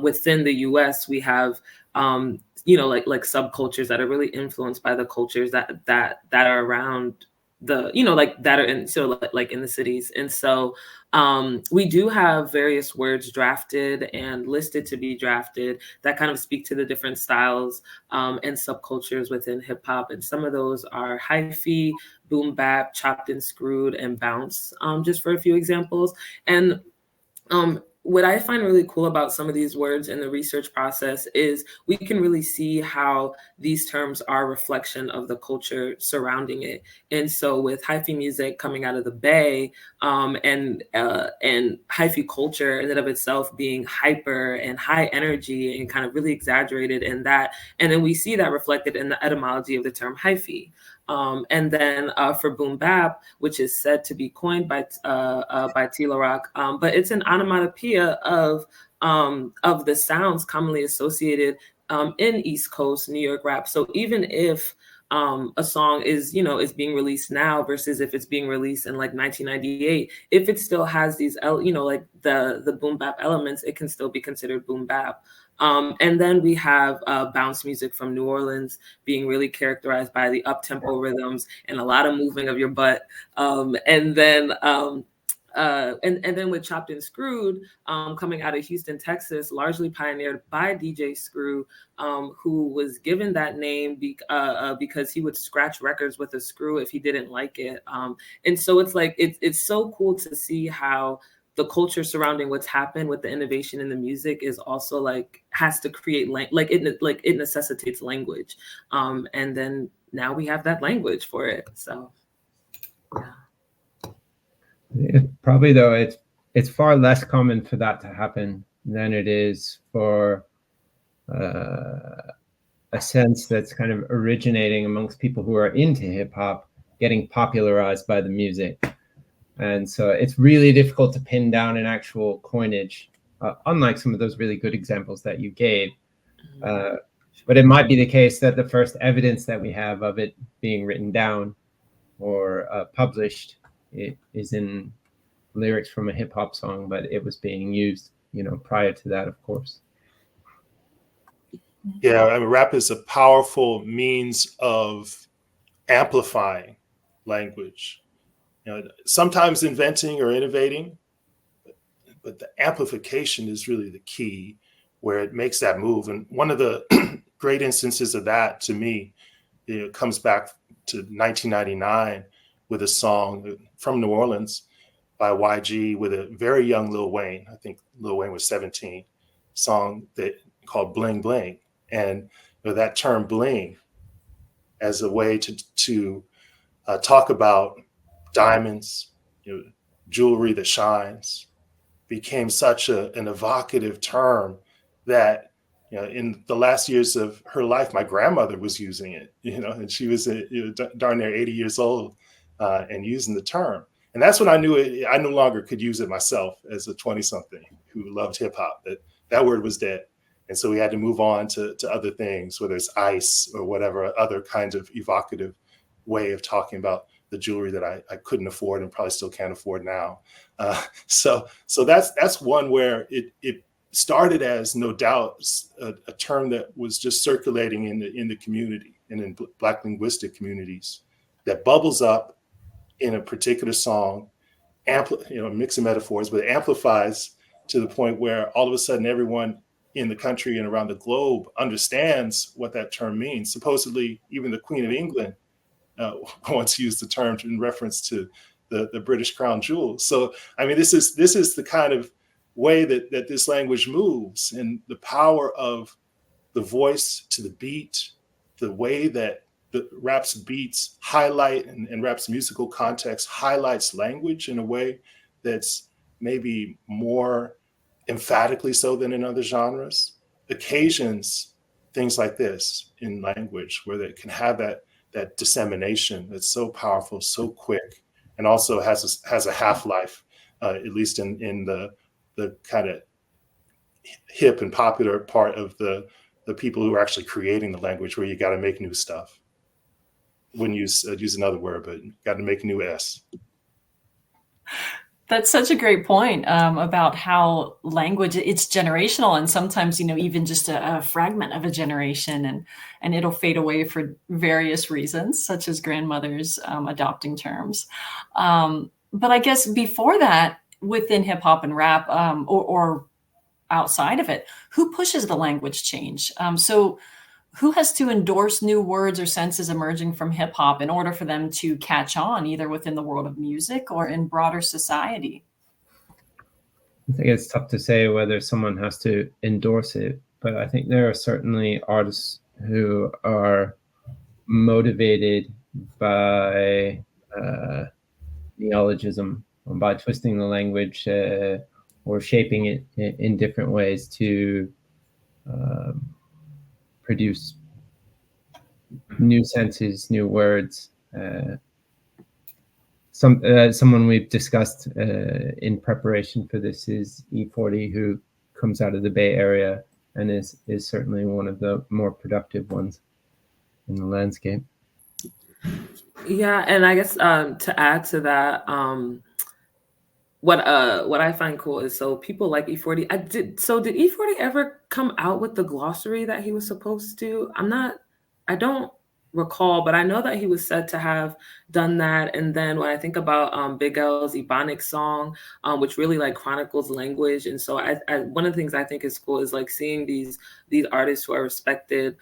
Within the US, we have like subcultures that are really influenced by the cultures that are around the, that are in, in the cities. And so we do have various words drafted and listed to be drafted that kind of speak to the different styles and subcultures within hip hop. And some of those are hyphy, boom bap, chopped and screwed, and bounce, just for a few examples. And what I find really cool about some of these words in the research process is we can really see how these terms are a reflection of the culture surrounding it. And so with hyphy music coming out of the Bay, and hyphy culture in and of itself being hyper and high energy and kind of really exaggerated in that. And then we see that reflected in the etymology of the term hyphy. And then for boom bap, which is said to be coined by Tila Rock, but it's an onomatopoeia of the sounds commonly associated in East Coast New York rap. So even if a song is being released now versus if it's being released in like 1998, if it still has these like the boom bap elements, it can still be considered boom bap. And then we have bounce music from New Orleans being really characterized by the up-tempo rhythms and a lot of moving of your butt. And then with Chopped and Screwed coming out of Houston, Texas, largely pioneered by DJ Screw, who was given that name because he would scratch records with a screw if he didn't like it. And so it's like it's so cool to see how the culture surrounding what's happened with the innovation in the music is also like has to create it necessitates language, and then now we have that language for it. So yeah. Probably though it's far less common for that to happen than it is for a sense that's kind of originating amongst people who are into hip hop getting popularized by the music. And so it's really difficult to pin down an actual coinage, unlike some of those really good examples that you gave. But it might be the case that the first evidence that we have of it being written down or published is in lyrics from a hip hop song, but it was being used, prior to that, of course. Yeah, I mean, rap is a powerful means of amplifying language. Sometimes inventing or innovating, but the amplification is really the key where it makes that move. And one of the great instances of that to me, comes back to 1999 with a song from New Orleans by YG with a very young Lil Wayne. I think Lil Wayne was 17, song called Bling Bling. And that term bling as a way to talk about diamonds, jewelry that shines, became such an evocative term that in the last years of her life, my grandmother was using it, and she was darn near 80 years old and using the term. And that's when I knew I no longer could use it myself as a 20-something who loved hip hop, that word was dead. And so we had to move on to other things, whether it's ice or whatever other kinds of evocative way of talking about the jewelry that I couldn't afford and probably still can't afford now. So that's one where it started as, no doubt, a term that was just circulating in the community and in Black linguistic communities that bubbles up in a particular song, mix of metaphors, but it amplifies to the point where all of a sudden everyone in the country and around the globe understands what that term means. Supposedly, even the Queen of England once used the term in reference to the British crown jewels. So, I mean, this is the kind of way that this language moves, and the power of the voice to the beat, the way that the rap's beats highlight and rap's musical context highlights language in a way that's maybe more emphatically so than in other genres, occasions things like this in language where they can have that dissemination that's so powerful, so quick, and also has a half-life, at least in the kind of hip and popular part of the people who are actually creating the language, where you got to make new stuff. Wouldn't use another word, but got to make new S. That's such a great point about how language, it's generational, and sometimes, even just a fragment of a generation, and it'll fade away for various reasons, such as grandmothers adopting terms. But I guess before that, within hip hop and rap, or outside of it, who pushes the language change? So who has to endorse new words or senses emerging from hip hop in order for them to catch on, either within the world of music or in broader society? I think it's tough to say whether someone has to endorse it, but I think there are certainly artists who are motivated by neologism, by twisting the language or shaping it in different ways to produce new senses, new words. Someone we've discussed in preparation for this is E40, who comes out of the Bay Area and is certainly one of the more productive ones in the landscape. Yeah, and I guess to add to that, what I find cool is, so people like E40. Did E40 ever come out with the glossary that he was supposed to? I don't recall, but I know that he was said to have done that. And then when I think about Big L's Ebonics song, which really like chronicles language, and so I one of the things I think is cool is like seeing these artists who are respected,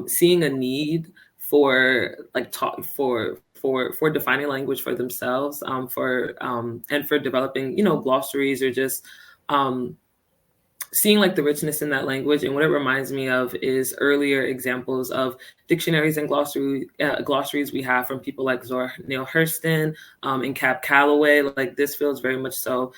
seeing a need for like for defining language for themselves, and for developing, glossaries, or just seeing like the richness in that language. And what it reminds me of is earlier examples of dictionaries and glossaries we have from people like Zora Neale Hurston and Cab Calloway. Like this feels very much so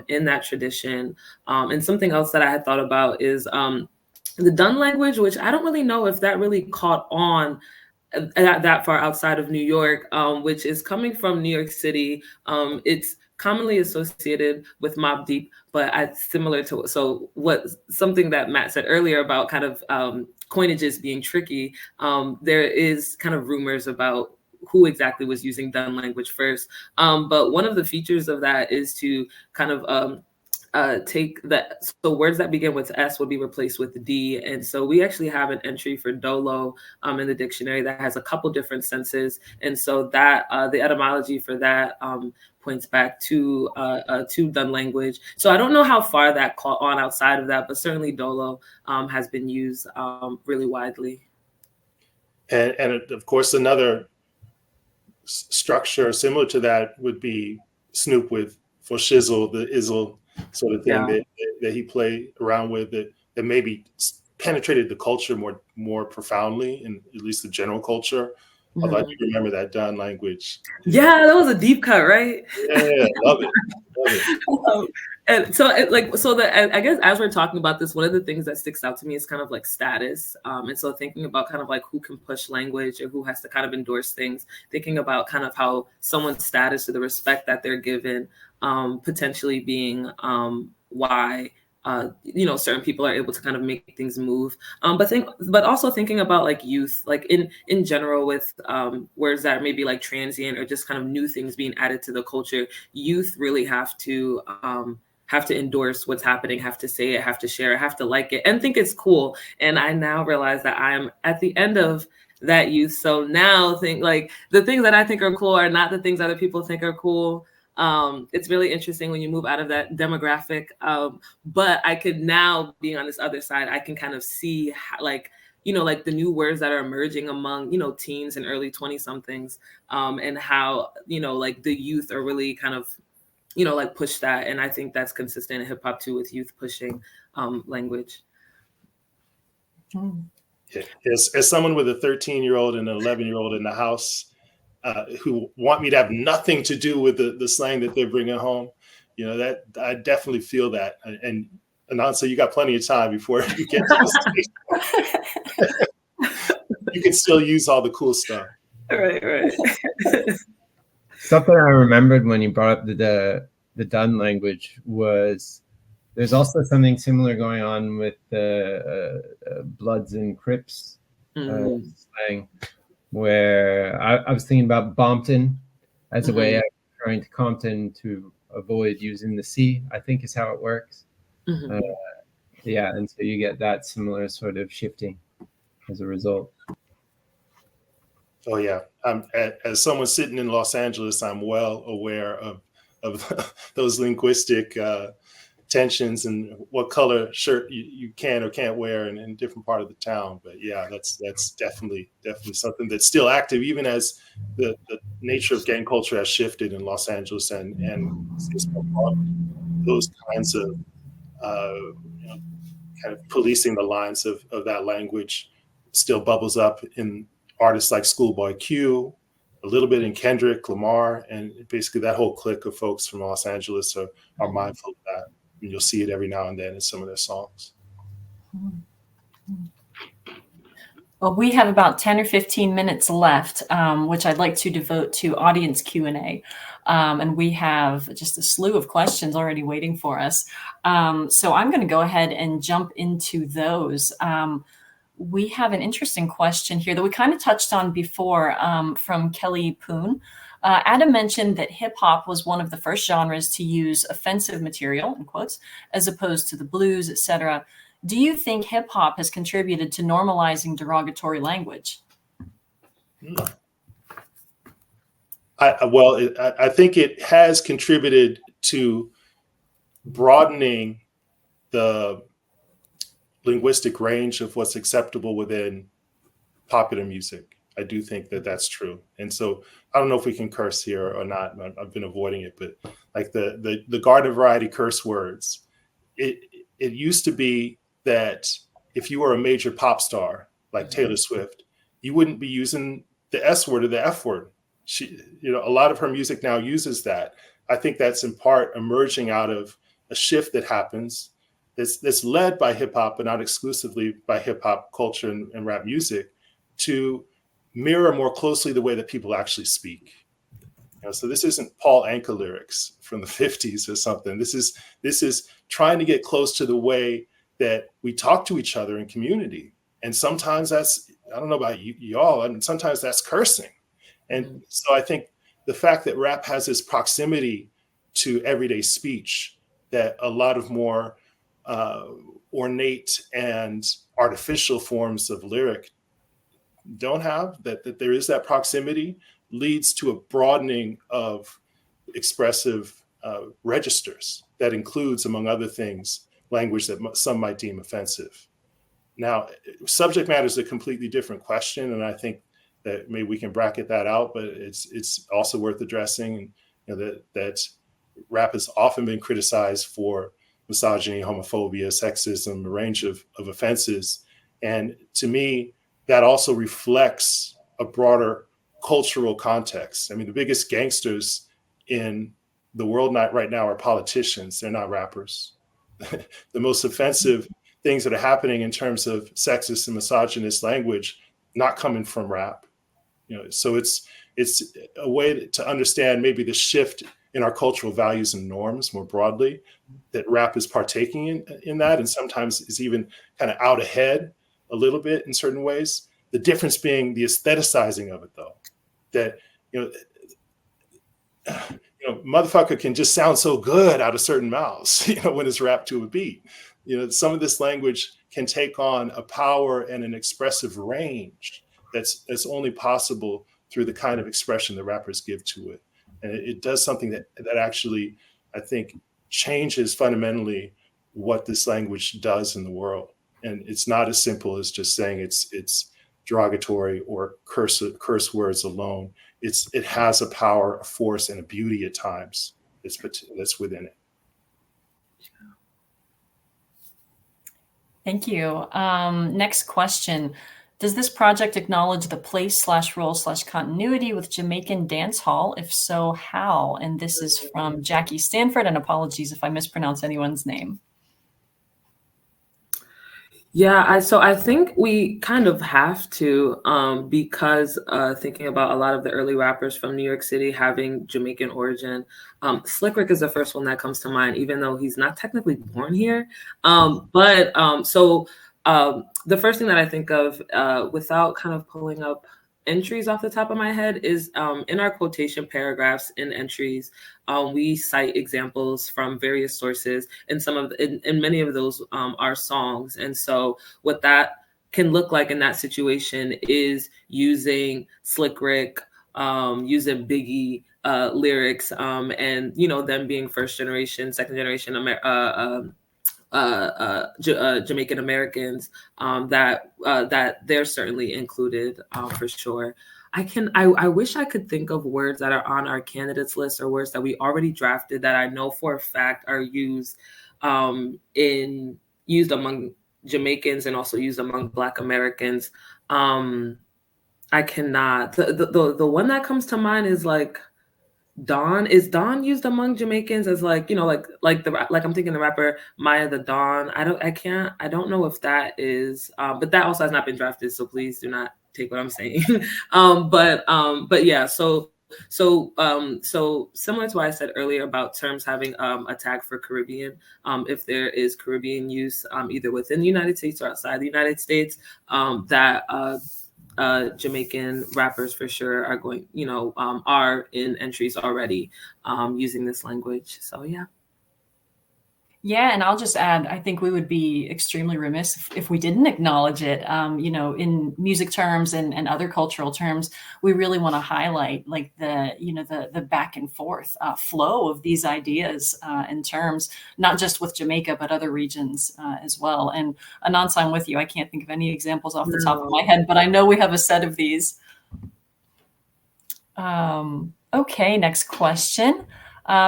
in that tradition. And something else that I had thought about is the Dun language, which I don't really know if that really caught on that far outside of New York, which is coming from New York City. It's commonly associated with Mobb Deep, but similar to something that Matt said earlier about kind of coinages being tricky. There is kind of rumors about who exactly was using Dun language first. But one of the features of that is to kind of take that, so words that begin with S would be replaced with D. And so we actually have an entry for dolo in the dictionary that has a couple different senses. And so that the etymology for that points back to Dun language. So I don't know how far that caught on outside of that, but certainly dolo has been used really widely. And of course, another structure similar to that would be Snoop for shizzle, the izzle sort of thing that he played around with, that maybe penetrated the culture more profoundly, in at least the general culture. Mm-hmm. Although I do remember that Dun language. Yeah, that was a deep cut, right? Yeah, love it. And so I guess as we're talking about this, one of the things that sticks out to me is kind of like status. And so thinking about kind of like who can push language or who has to kind of endorse things, thinking about kind of how someone's status or the respect that they're given potentially being why certain people are able to kind of make things move. But also thinking about like youth, like in general, with words that are maybe like transient or just kind of new things being added to the culture, youth really have to endorse what's happening, have to say it, have to share it, have to like it, and think it's cool. And I now realize that I'm at the end of that youth. So now think like the things that I think are cool are not the things other people think are cool. It's really interesting when you move out of that demographic. But I could now, being on this other side, I can kind of see how, like the new words that are emerging among, teens and early 20-somethings, and how, like the youth are really kind of, like push that. And I think that's consistent in hip hop too, with youth pushing language. Yeah. As someone with a 13-year-old and an 11-year-old in the house, who want me to have nothing to do with the slang that they're bringing home, that I definitely feel that. And Anansa, you got plenty of time before you get to the stage. You can still use all the cool stuff. Right. Something I remembered when you brought up the Dun language was there's also something similar going on with the Bloods and Crips slang, where I was thinking about Bompton as a way of referring to Compton to avoid using the C, I think is how it works. And so you get that similar sort of shifting as a result. Oh yeah, as someone sitting in Los Angeles, I'm well aware of those linguistic tensions and what color shirt you can or can't wear in different part of the town. But yeah, that's definitely something that's still active, even as the nature of gang culture has shifted in Los Angeles and those kinds of kind of policing the lines of that language still bubbles up in artists like Schoolboy Q, a little bit in Kendrick Lamar, and basically that whole clique of folks from Los Angeles are mindful of that. And you'll see it every now and then in some of their songs. Well, we have about 10 or 15 minutes left, which I'd like to devote to audience Q&A. And we have just a slew of questions already waiting for us. So I'm going to go ahead and jump into those. We have an interesting question here that we kind of touched on before from Kelly Poon. Adam mentioned that hip hop was one of the first genres to use offensive material, in quotes, as opposed to the blues, etc. Do you think hip hop has contributed to normalizing derogatory language? I think it has contributed to broadening the linguistic range of what's acceptable within popular music. I do think that that's true. And so I don't know if we can curse here or not. I've been avoiding it, but like the garden variety curse words, it used to be that if you were a major pop star like Taylor Swift, you wouldn't be using the S word or the F word. A lot of her music now uses that. I think that's in part emerging out of a shift that happens that's led by hip hop, but not exclusively by hip hop culture and rap music, to mirror more closely the way that people actually speak. So this isn't Paul Anka lyrics from the 50s or something. This is trying to get close to the way that we talk to each other in community. And sometimes that's, I don't know about y'all, I mean, sometimes that's cursing. And so I think the fact that rap has this proximity to everyday speech that a lot of more ornate and artificial forms of lyric don't have, that there is that proximity, leads to a broadening of expressive registers that includes, among other things, language that some might deem offensive. Now, subject matter is a completely different question, and I think that maybe we can bracket that out, but it's also worth addressing. That rap has often been criticized for misogyny, homophobia, sexism, a range of offenses. And to me, that also reflects a broader cultural context. I mean, the biggest gangsters in the world right now are politicians. They're not rappers. The most offensive things that are happening in terms of sexist and misogynist language not coming from rap. So it's a way to understand maybe the shift in our cultural values and norms more broadly, that rap is partaking in that, and sometimes is even kind of out ahead a little bit in certain ways. The difference being the aestheticizing of it, though, that motherfucker can just sound so good out of certain mouths, when it's rapped to a beat. Some of this language can take on a power and an expressive range that's only possible through the kind of expression the rappers give to it. And it does something that actually, I think, changes fundamentally what this language does in the world. And it's not as simple as just saying it's derogatory or curse words alone. It has a power, a force, and a beauty at times that's within it. Thank you. Next question. Does this project acknowledge the place/role/continuity with Jamaican dance hall? If so, how? And this is from Jackie Stanford, and apologies if I mispronounce anyone's name. Yeah, so I think we kind of have to, because thinking about a lot of the early rappers from New York City having Jamaican origin. Slick Rick is the first one that comes to mind, even though he's not technically born here. The first thing that I think of, without kind of pulling up entries off the top of my head, is in our quotation paragraphs in entries, we cite examples from various sources, and in many of those are songs. And so what that can look like in that situation is using Slick Rick, using Biggie lyrics, and them being first generation, second generation Jamaican Americans, that they're certainly included for sure. I wish I could think of words that are on our candidates list or words that we already drafted that I know for a fact are used used among Jamaicans and also used among Black Americans. I cannot. The one that comes to mind is like Don. Is Don used among Jamaicans as like, like I'm thinking the rapper Maya the Don. I don't know if that is, but that also has not been drafted, so please do not take what I'm saying. But yeah, so similar to what I said earlier about terms having a tag for Caribbean, if there is Caribbean use either within the United States or outside the United States, that Jamaican rappers for sure are going, are in entries already using this language. So yeah. Yeah, and I'll just add, I think we would be extremely remiss if we didn't acknowledge it. In music terms and other cultural terms, we really want to highlight like the back and forth flow of these ideas and terms, not just with Jamaica, but other regions as well. And Anansi, I'm with you. I can't think of any examples off the top of my head, but I know we have a set of these. Okay, next question.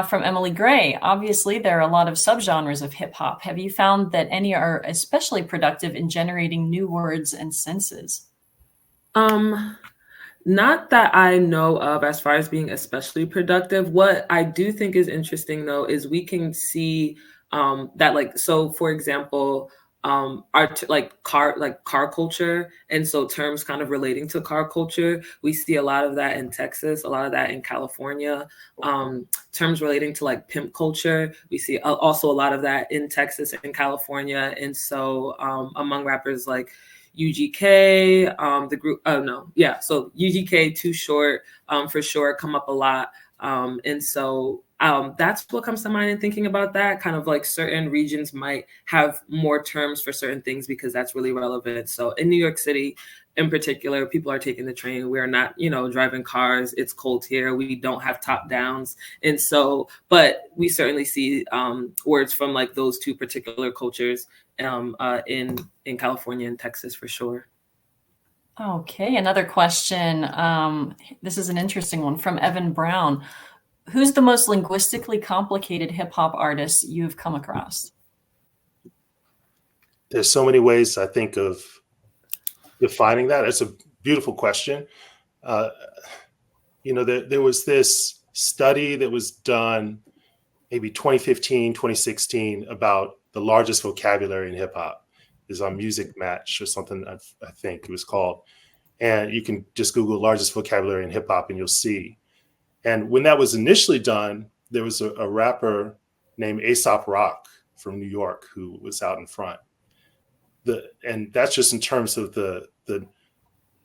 From Emily Gray. Obviously, there are a lot of subgenres of hip hop. Have you found that any are especially productive in generating new words and senses? Not that I know of as far as being especially productive. What I do think is interesting though is we can see that, like, so for example, car culture, and so terms kind of relating to car culture, we see a lot of that in Texas, a lot of that in California. Terms relating to like pimp culture, we see also a lot of that in Texas and California. And so among rappers like UGK, the group, so UGK, Too Short, for sure, come up a lot. And so that's what comes to mind in thinking about that. Kind of like certain regions might have more terms for certain things because that's really relevant. So in New York City in particular, people are taking the train. We're not, driving cars. It's cold here. We don't have top downs. And so, but we certainly see words from like those two particular cultures in California and Texas for sure. Okay, another question. This is an interesting one from Evan Brown. Who's the most linguistically complicated hip hop artist you've come across? There's so many ways I think of defining that. It's a beautiful question. There was this study that was done maybe 2015, 2016 about the largest vocabulary in hip hop. Is on Music Match or something, I think it was called. And you can just Google largest vocabulary in hip hop and you'll see. And when that was initially done, there was a rapper named A$AP Rock from New York who was out in front. And that's just in terms of the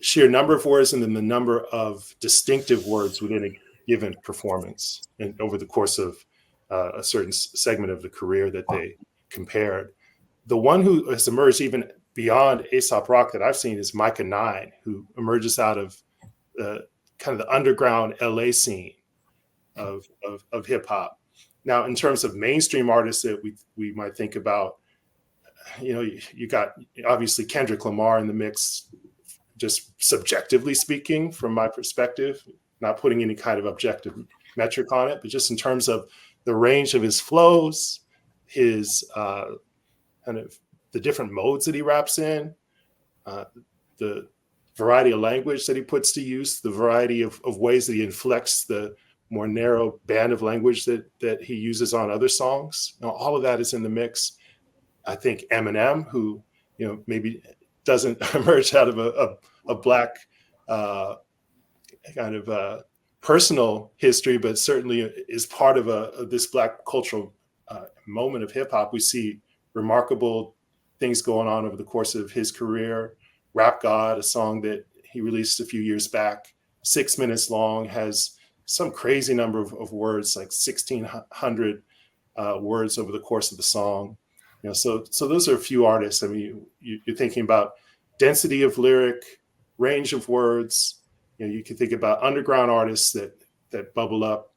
sheer number of words and then the number of distinctive words within a given performance and over the course of a certain segment of the career that they compared. The one who has emerged even beyond A$AP Rock that I've seen is Micah 9, who emerges out of kind of the underground LA scene of hip hop. Now, in terms of mainstream artists that we might think about, you got obviously Kendrick Lamar in the mix, just subjectively speaking, from my perspective, not putting any kind of objective metric on it, but just in terms of the range of his flows, his kind of the different modes that he raps in, the variety of language that he puts to use, the variety of ways that he inflects the more narrow band of language that he uses on other songs. All of that is in the mix. I think Eminem, who maybe doesn't emerge out of a Black kind of personal history, but certainly is part of this Black cultural moment of hip hop. We see remarkable things going on over the course of his career. Rap God, a song that he released a few years back, 6 minutes long, has some crazy number of words, like 1,600 words over the course of the song. So those are a few artists. I mean, you're thinking about density of lyric, range of words. You can think about underground artists that bubble up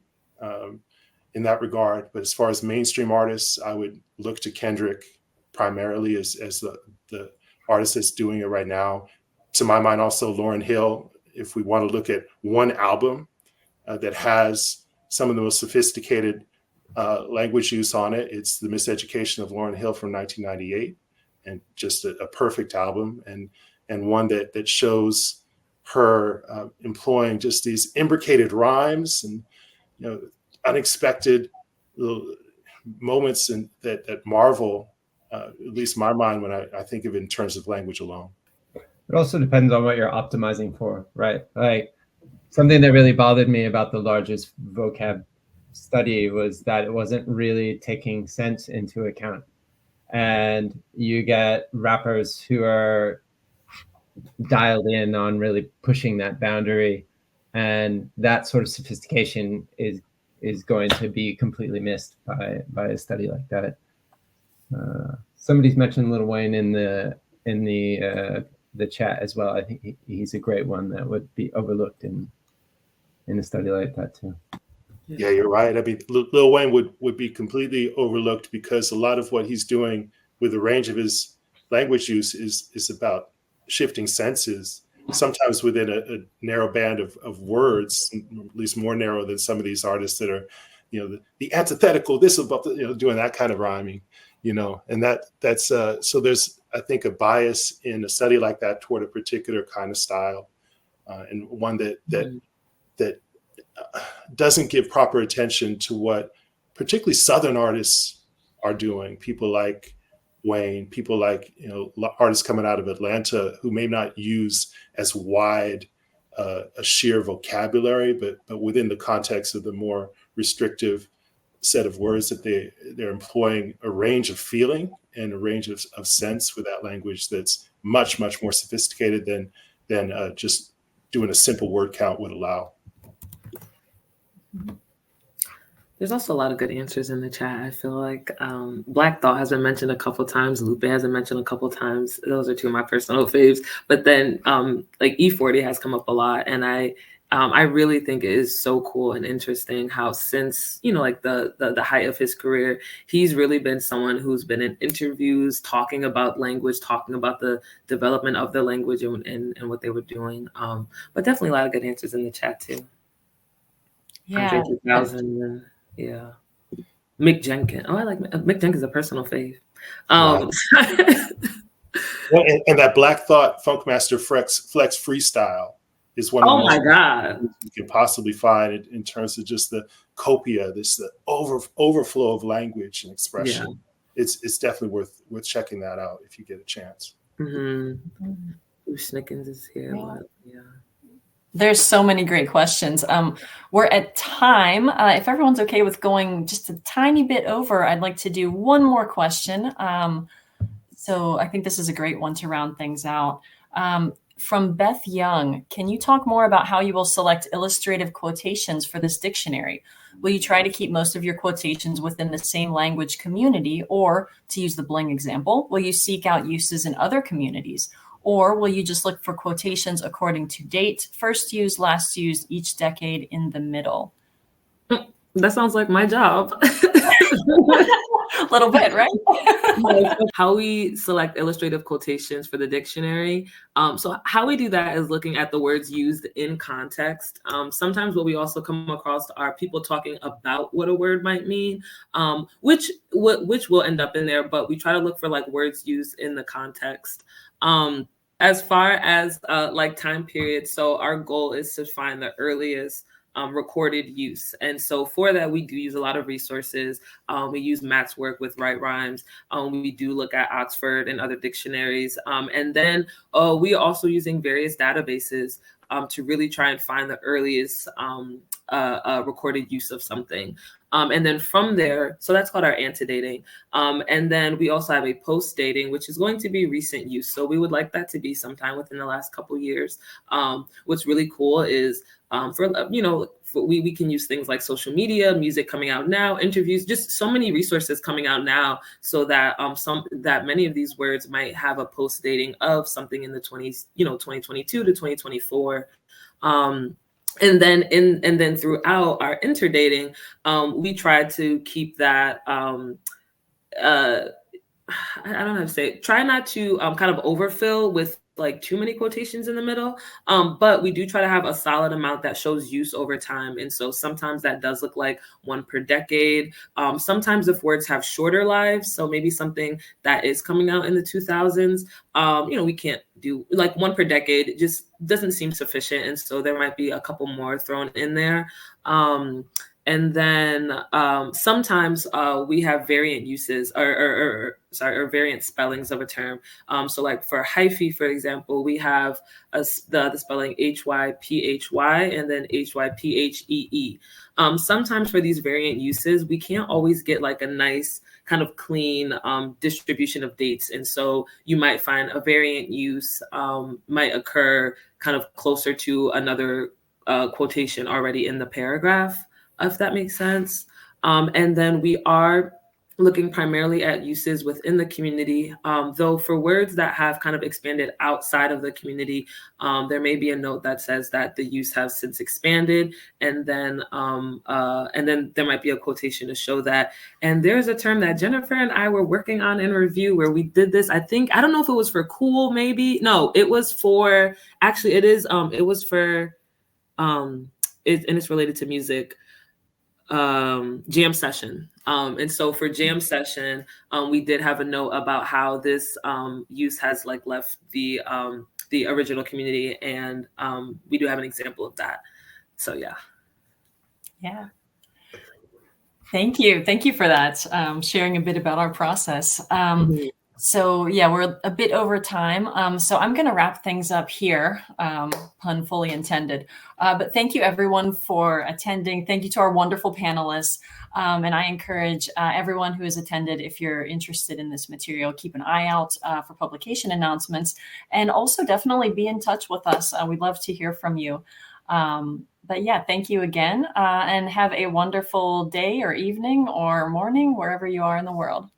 in that regard. But as far as mainstream artists, I would look to Kendrick primarily as the artist that's doing it right now. To my mind, also Lauryn Hill if we want to look at one album that has some of the most sophisticated language use on it, it's The Miseducation of Lauryn Hill from 1998, and just a perfect album, and one that shows her employing just these imbricated rhymes and unexpected little moments that marvel at least my mind when I think of it in terms of language alone. It also depends on what you're optimizing for, right? Like something that really bothered me about the largest vocab study was that it wasn't really taking sense into account. And you get rappers who are dialed in on really pushing that boundary, and that sort of sophistication is going to be completely missed by a study like that. Somebody's mentioned Lil Wayne in the chat as well. I think he's a great one that would be overlooked in a study like that too. Yeah, you're right. I mean, Lil Wayne would be completely overlooked because a lot of what he's doing with the range of his language use is about shifting senses, sometimes within a narrow band of words, at least more narrow than some of these artists that are, the antithetical, this about doing that kind of rhyming, and that's so there's, I think, a bias in a study like that toward a particular kind of style, and one that doesn't give proper attention to what particularly Southern artists are doing. People like Wayne, people like artists coming out of Atlanta who may not use as wide a sheer vocabulary, but within the context of the more restrictive set of words that they're employing a range of feeling and a range of sense with that language that's much, much more sophisticated than just doing a simple word count would allow. There's also a lot of good answers in the chat. I feel like Black Thought has been mentioned a couple times. Lupe has been mentioned a couple times. Those are two of my personal faves. But then like E40 has come up a lot. And I really think it is so cool and interesting how since, like the height of his career, he's really been someone who's been in interviews, talking about language, talking about the development of the language and what they were doing. But definitely a lot of good answers in the chat too. Yeah. 2000, yeah. Mick Jenkins. Oh, I like Mick Jenkins, a personal fave. Wow. and that Black Thought Funkmaster Flex freestyle is one of the most God you can possibly find in terms of just the copia, the overflow of language and expression. Yeah. It's definitely worth checking that out if you get a chance. Mm-hmm. Snickens is here. Yeah. There's so many great questions. We're at time. If everyone's okay with going just a tiny bit over, I'd like to do one more question. So I think this is a great one to round things out. From Beth Young, can you talk more about how you will select illustrative quotations for this dictionary? Will you try to keep most of your quotations within the same language community, or, to use the Bling example, will you seek out uses in other communities? Or will you just look for quotations according to date, first used, last used, each decade, in the middle? That sounds like my job. A little bit, right? How we select illustrative quotations for the dictionary. So how we do that is looking at the words used in context. Sometimes what we also come across are people talking about what a word might mean, which will end up in there, but we try to look for like words used in the context. As far as like time periods, so our goal is to find the earliest recorded use. And so for that, we do use a lot of resources. We use Matt's work with Right Rhymes. We do look at Oxford and other dictionaries. And then we are also using various databases to really try and find the earliest recorded use of something. And then from there, so that's called our antedating. And then we also have a post dating, which is going to be recent use. So we would like that to be sometime within the last couple of years. What's really cool is we can use things like social media, music coming out now, interviews, just so many resources coming out now, so that that many of these words might have a post dating of something in the 20s, 2022 to 2024. And then throughout our interdating, we try to keep that, I don't know how to say it, try not to kind of overfill with like too many quotations in the middle, but we do try to have a solid amount that shows use over time. And so sometimes that does look like one per decade. Sometimes if words have shorter lives, so maybe something that is coming out in the 2000s, we can't do like one per decade. It just doesn't seem sufficient. And so there might be a couple more thrown in there. And then sometimes we have variant uses or variant spellings of a term. So like for hyphy, for example, we have the spelling Hyphy and then Hyphee. Sometimes for these variant uses, we can't always get like a nice kind of clean distribution of dates. And so you might find a variant use might occur kind of closer to another quotation already in the paragraph, if that makes sense. And then we are looking primarily at uses within the community, though for words that have kind of expanded outside of the community, there may be a note that says that the use has since expanded, and then there might be a quotation to show that. And there's a term that Jennifer and I were working on in review where we did this. I don't know if it was for cool, maybe. No, it was for, actually it is, it was for, and it's related to music. Jam session. And so for jam session, we did have a note about how this use has like left the original community, and we do have an example of that. So yeah. Yeah. Thank you. Thank you for that, sharing a bit about our process. So yeah, we're a bit over time. So I'm going to wrap things up here, pun fully intended. But thank you everyone for attending. Thank you to our wonderful panelists. And I encourage everyone who has attended, if you're interested in this material, keep an eye out for publication announcements, and also definitely be in touch with us. We'd love to hear from you. But yeah, thank you again, and have a wonderful day or evening or morning, wherever you are in the world.